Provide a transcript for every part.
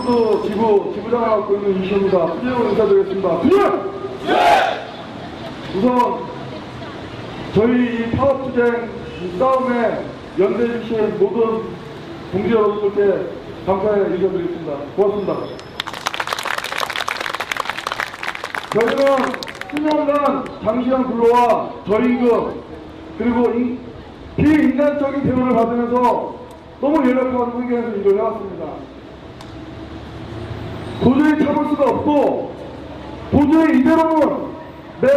경상북도 지부장을 맡고 있는 이시입니다. 부재로 인사드리겠습니다. 부재! 우선 저희 이 파업투쟁 싸움에 연대해 주신 모든 동지 여러분들께 감사의 인사드리겠습니다. 고맙습니다. 저희는 수년간 장시간 근로와 저임금 그리고 비인간적인 대우를 받으면서 너무 열악한 환경에서 일을 해왔습니다. 도저히 참을 수가 없고 도저히 이대로는 내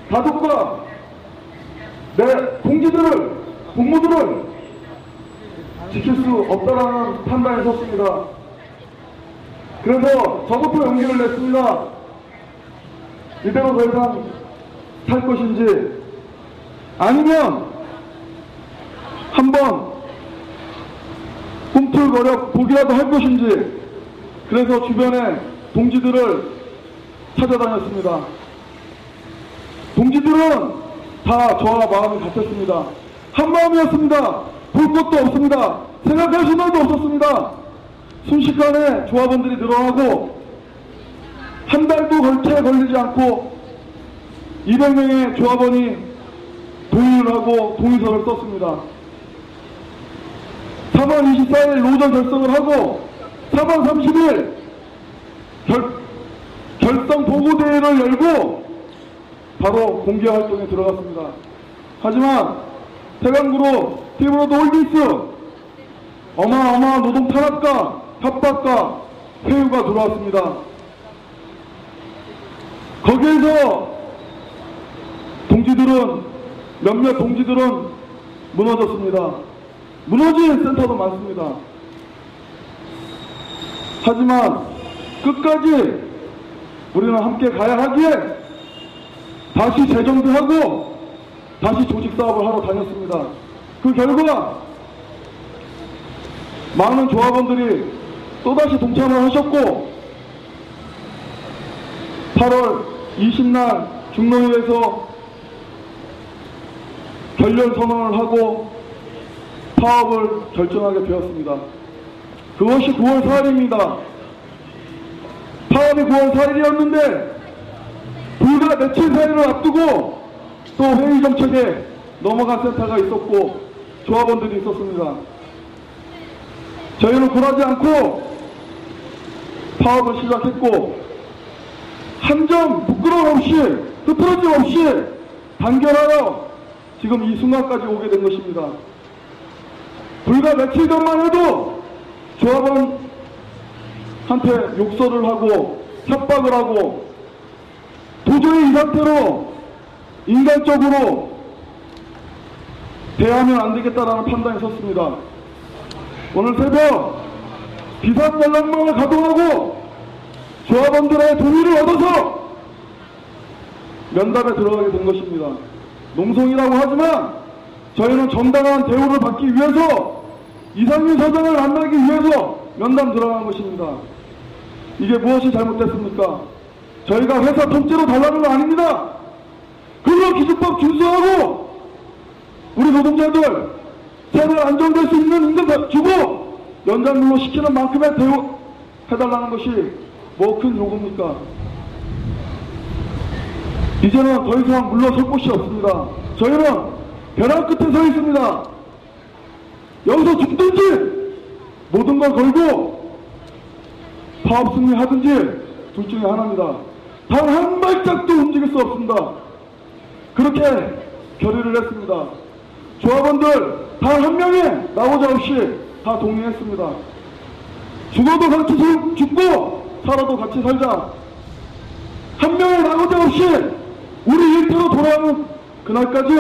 가족과 내 동지들을 동무들을 지킬 수 없다라는 판단에 섰습니다. 그래서 저부터 용기를 냈습니다. 이대로 더 이상 살 것인지 아니면 한번 꿈틀거려 보기라도 할 것인지 그래서 주변에 동지들을 찾아다녔습니다. 동지들은 다 저와 마음이 같았습니다. 한 마음이었습니다. 볼 것도 없습니다. 생각할 수만도 없었습니다. 순식간에 조합원들이 늘어나고 한 달도 채 걸리지 않고 200명의 조합원이 동의를 하고 동의서를 썼습니다. 3월 24일 오전 결성을 하고 3월 30일 결성 보고대회를 열고 바로 공개 활동에 들어갔습니다. 하지만 태강그룹, 티브로드 홀딩스 어마어마한 노동 탄압과 협박과 회유가 들어왔습니다. 거기에서 몇몇 동지들은 무너졌습니다. 무너진 센터도 많습니다. 하지만 끝까지 우리는 함께 가야 하기에 다시 재정비하고 다시 조직사업을 하러 다녔습니다. 그 결과 많은 조합원들이 또다시 동참을 하셨고 8월 20날 중노위에서 결렬 선언을 하고 파업을 결정하게 되었습니다. 그것이 9월 4일입니다. 파업이 9월 4일이었는데 불과 며칠 사이를 앞두고 또 회의 정책에 넘어간 센터가 있었고 조합원들이 있었습니다. 저희는 굴하지 않고 파업을 시작했고 한 점 부끄러움 없이 흐트러짐 없이 단결하여 지금 이 순간까지 오게 된 것입니다. 불과 며칠 전만 해도 조합원한테 욕설을 하고 협박을 하고 도저히 이 상태로 인간적으로 대하면 안 되겠다라는 판단이 섰습니다. 오늘 새벽 비상연락망을 가동하고 조합원들의 동의를 얻어서 면담에 들어가게 된 것입니다. 농성이라고 하지만 저희는 정당한 대우를 받기 위해서 이상민 사장을 만나기 위해서 면담 들어간 것입니다. 이게 무엇이 잘못됐습니까? 저희가 회사 통째로 달라는 거 아닙니다. 근로기준법 준수하고 우리 노동자들 생활 안정될 수 있는 임금 주고 연장근로 시키는 만큼의 대우 해달라는 것이 뭐 큰 요구입니까? 이제는 더 이상 물러설 곳이 없습니다. 저희는 벼랑 끝에 서 있습니다. 여기서 죽든지 모든 걸 걸고 파업 승리하든지 둘 중에 하나입니다. 단 한 발짝도 움직일 수 없습니다. 그렇게 결의를 했습니다. 조합원들 단 한 명이 나오자 없이 다 동의했습니다. 죽어도 같이 죽고 살아도 같이 살자. 한 명이 나오자 없이 우리 일터로 돌아오는 그날까지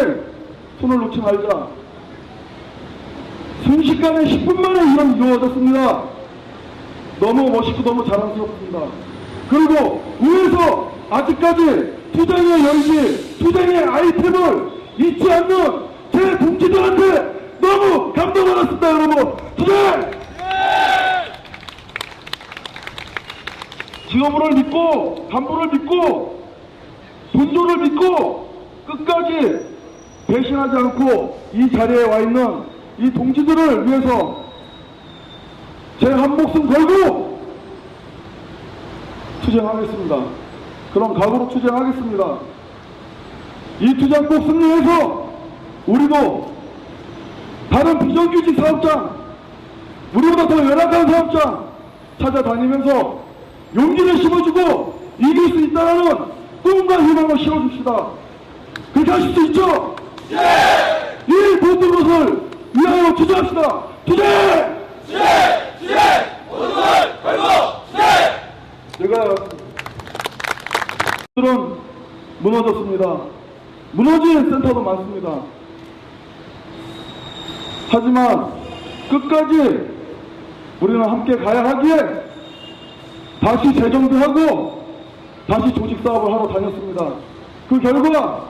손을 놓지 말자. 순식간에 10분 만에 이루어졌습니다. 너무 멋있고 너무 자랑스럽습니다. 그리고 위에서 아직까지 투쟁의 열기, 투쟁의 아이템을 잊지 않는 제 동지들한테 너무 감동받았습니다. 여러분, 투쟁! 직업을 믿고, 간부를 믿고, 본조를 믿고 끝까지 배신하지 않고 이 자리에 와 있는 이 동지들을 위해서 제 한 목숨 걸고 투쟁하겠습니다. 그런 각오로 투쟁하겠습니다. 이 투쟁 꼭 승리해서 우리도 다른 비정규직 사업장, 우리보다 더 열악한 사업장 찾아다니면서 용기를 심어주고 이길 수 있다는 꿈과 희망을 심어줍시다. 그렇게 하실 수 있죠? 예! 이 모든 것을 위하여 투쟁합시다. 투쟁! 모든 걸 걸고 제가 들은 무너졌습니다. 무너진 센터도 많습니다. 하지만 끝까지 우리는 함께 가야 하기에 다시 재정비하고 다시 조직 사업을 하러 다녔습니다. 그 결과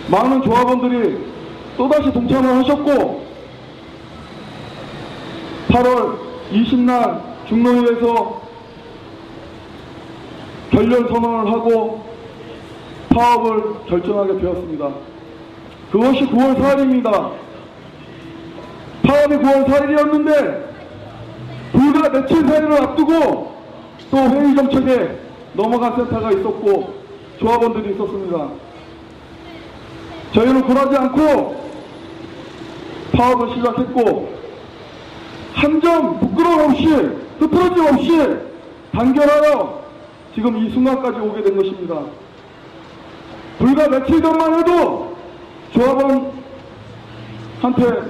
많은 조합원들이 또다시 동참을 하셨고 8월 20날 중노회에서 결렬 선언을 하고 파업을 결정하게 되었습니다. 그것이 9월 4일입니다. 파업이 9월 4일이었는데 불과 며칠 사이를 앞두고 또 회의 정책에 넘어간 센터가 있었고 조합원들이 있었습니다. 저희는 굴하지 않고 파업을 시작했고 한 점 부끄러움 없이 흐트러짐 없이 단결하여 지금 이 순간까지 오게 된 것입니다. 불과 며칠 전만 해도 조합원한테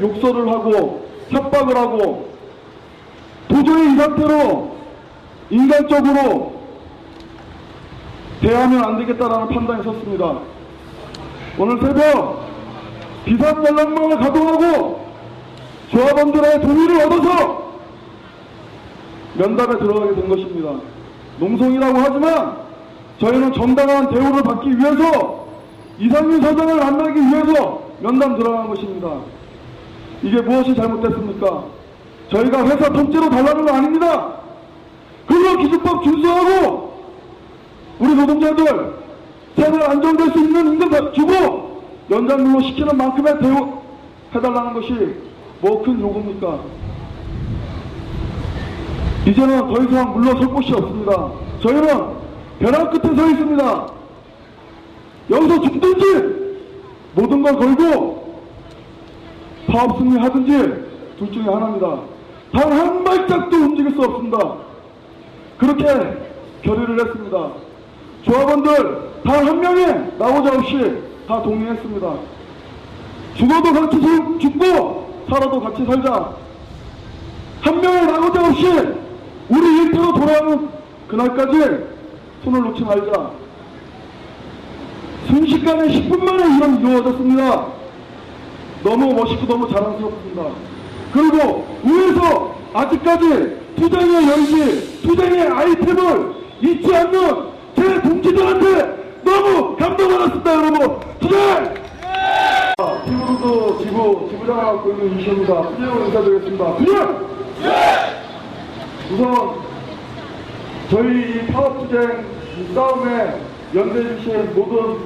욕설을 하고 협박을 하고 도저히 이 상태로 인간적으로 대하면 안 되겠다라는 판단이 섰습니다. 오늘 새벽 비상연락망을 가동하고 조합원들의 동의를 얻어서 면담에 들어가게 된 것입니다. 농성이라고 하지만 저희는 정당한 대우를 받기 위해서 이상민 사장을 만나기 위해서 면담 들어간 것입니다. 이게 무엇이 잘못됐습니까? 저희가 회사 통째로 달라는 거 아닙니다. 근로기준법 준수하고 우리 노동자들 생활 안정될 수 있는 임금 주고 연장근로 시키는 만큼의 대우 해달라는 것이 뭐 큰 요구입니까? 이제는 더 이상 물러설 곳이 없습니다. 저희는 벼랑 끝에 서 있습니다. 여기서 죽든지 모든 걸 걸고 파업 승리하든지 둘 중에 하나입니다. 단 한 발짝도 움직일 수 없습니다. 그렇게 결의를 했습니다. 조합원들 단 한 명이 나오자 없이 다 동의했습니다. 죽어도 같이 죽고 살아도 같이 살자. 한 명이 나오자 없이 우리 일터로 돌아오는 그날까지 손을 놓지 말자. 순식간에 10분 만에 이루어졌습니다. 너무 멋있고 너무 자랑스럽습니다. 그리고 위에서 아직까지 투쟁의 열기, 투쟁의 아이템을 잊지 않는 제 동지들한테 너무 감동받았습니다. 여러분 투쟁! 피부로도 지부장을 맡고 있는 이시입니다. 투쟁으로 인사드리겠습니다. 투쟁! 우선 저희 이 파업 투쟁 이 싸움에 연대해 주신 모든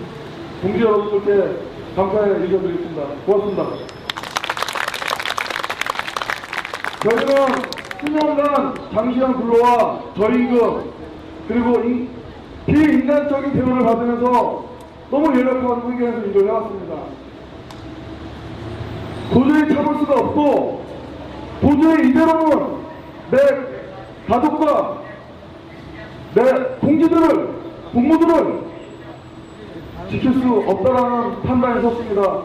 동지 여러분들께 감사의 인사드리겠습니다. 고맙습니다. 저희는 수년간 장시간 근로와 저임금 그리고 비인간적인 대우를 받으면서 너무 열악한 환경에서 일을 해왔습니다. 도저히 참을 수가 없고 도저히 이대로는 내 가족과 내 동지들을 동무들을 지킬 수 없다라는 판단이 섰습니다.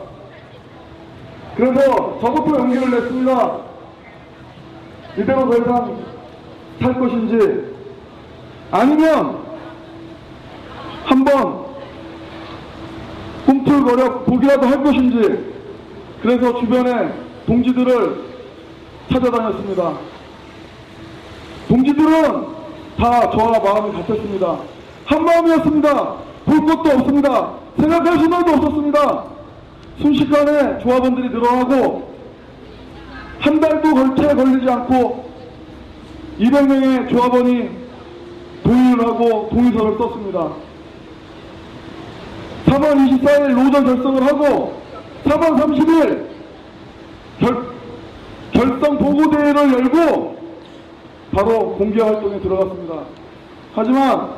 그래서 저부터 용기를 냈습니다. 이대로 더 이상 살 것인지 아니면 한번 꿈틀거려 보기라도 할 것인지 그래서 주변에 동지들을 찾아다녔습니다. 동지들은 다 저와 마음이 같았습니다. 한 마음이었습니다. 볼 것도 없습니다. 생각할 수만도 없었습니다. 순식간에 조합원들이 늘어나고 한 달도 채 걸리지 않고 200명의 조합원이 동의를 하고 동의서를 썼습니다. 3월 24일 노조 결성을 하고 3월 30일 결성 보고대회를 열고 바로 공개 활동에 들어갔습니다. 하지만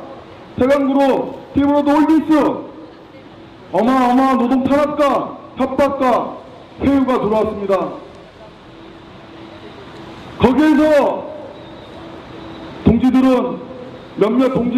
태강그룹, 티브로드 홀딩스 어마어마한 노동 탄압과 협박과 회유가 들어왔습니다. 거기에서 동지들은 몇몇 동지들